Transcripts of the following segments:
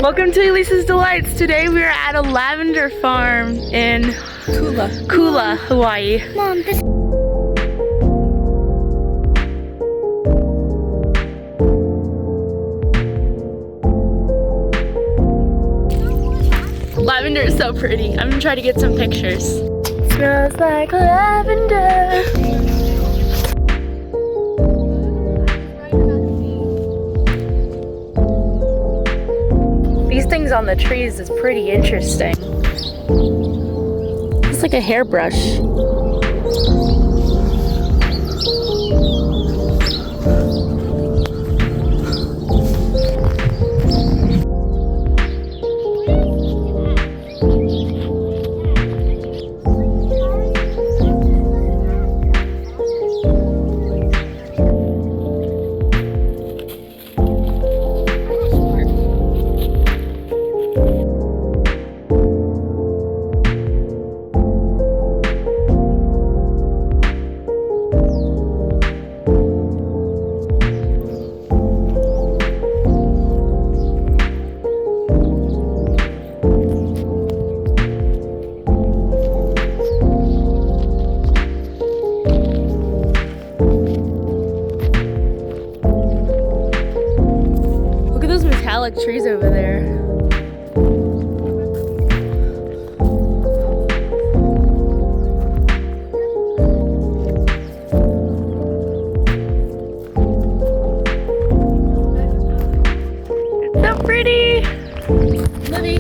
Welcome to Elisa's Delights. Today we are at a lavender farm in Kula, Hawaii. Mom, this Lavender is so pretty. I'm gonna try to get some pictures. Smells like lavender. These things on the trees is pretty interesting. It's like a hairbrush. Trees over there. It's so pretty. Livy.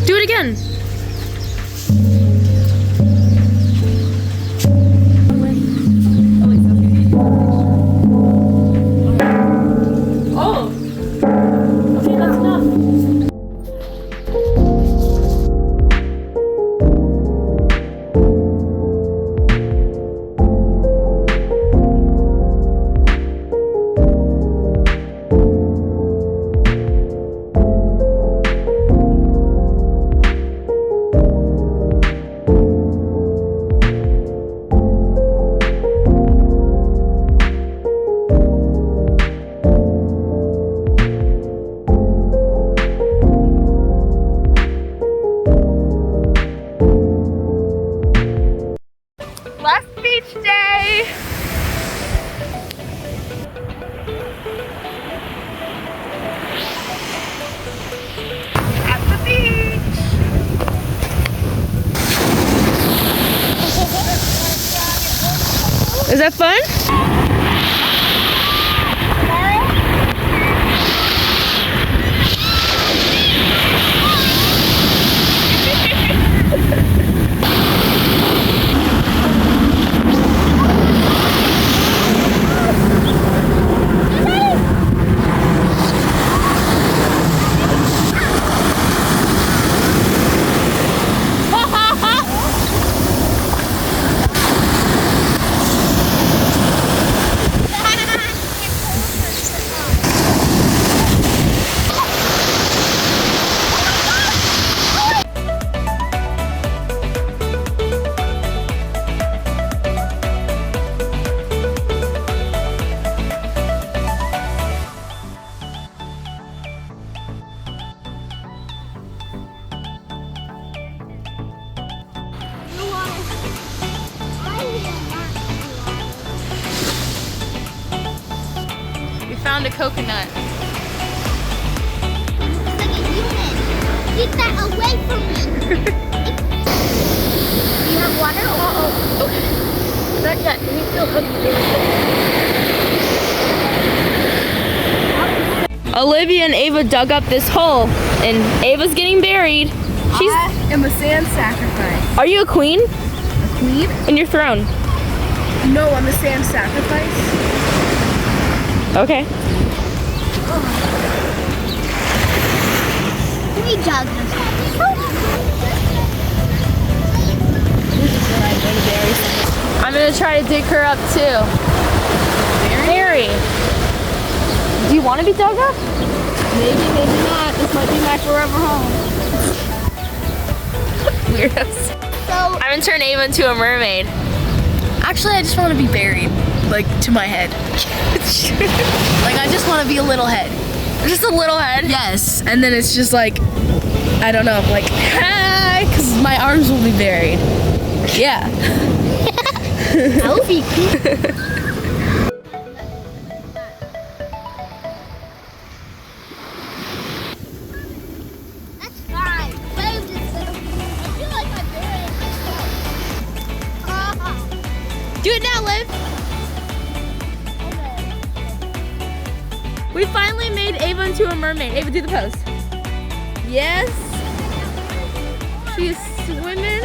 Do it again. Oh. Okay, that's enough. Last beach day! At the beach! Is that fun? coconut. It's like a human. Keep that away from me. Do you have water? Uh-oh. Okay. Not yet. Let me feel hungry. Olivia and Ava dug up this hole, and Ava's getting buried. I am a sand sacrifice. Are you a queen? A queen? In your throne? No, I'm a sand sacrifice. Okay. We dug this. I'm gonna try to dig her up too. Mary. Do you want to be dug up? Maybe, maybe not. This might be my forever home. Weirdos. So, I'm gonna turn Ava into a mermaid. Actually, I just want to be buried, like, to my head. Like, I just want to be a little head. Just a little head? Yes, and then it's just like, I don't know, like, because my arms will be buried. Yeah. that would be cool. That's fine. Waves instead of. I feel like I'm burying myself. Do it now, Liv. We finally made Ava into a mermaid. Ava, do the pose. Yes. She's swimming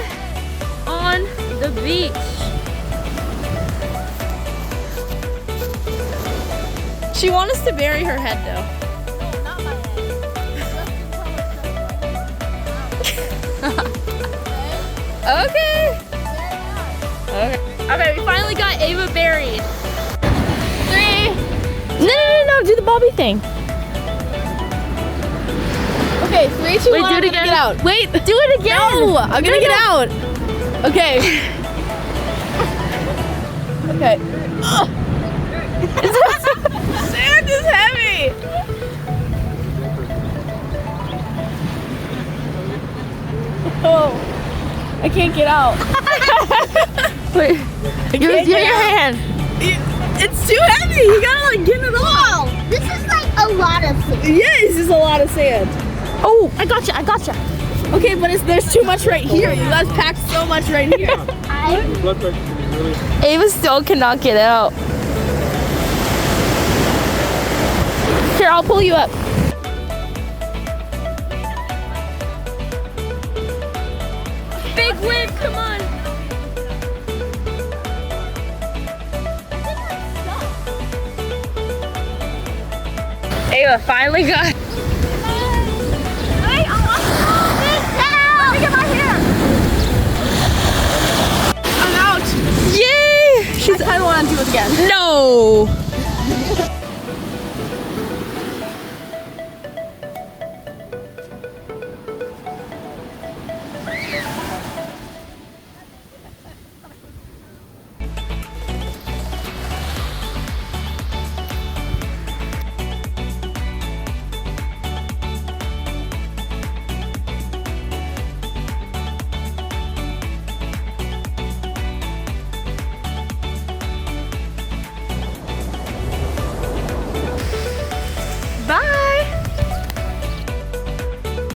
on the beach. She wants us to bury her head, though. Not my Okay. Okay. Okay, we finally got Ava buried. 3. No. Do the Bobby thing. Okay, 3, 2, Wait, 1, do I'm it gonna again. get out. Wait, do it again. No, I'm gonna get out. Okay. Okay. Sand is heavy. Oh, I can't get out. Wait, give me your hand. It's too heavy. You gotta like get it off. This is like a lot of things. Yeah, this is a lot of sand. Oh, I gotcha. Okay, but there's too much right here. You guys packed so much right here. Ava still cannot get out. Here, I'll pull you up. Big Liv, come on. Ava finally got. I'm out. Yay! I kind of want to do it again. No.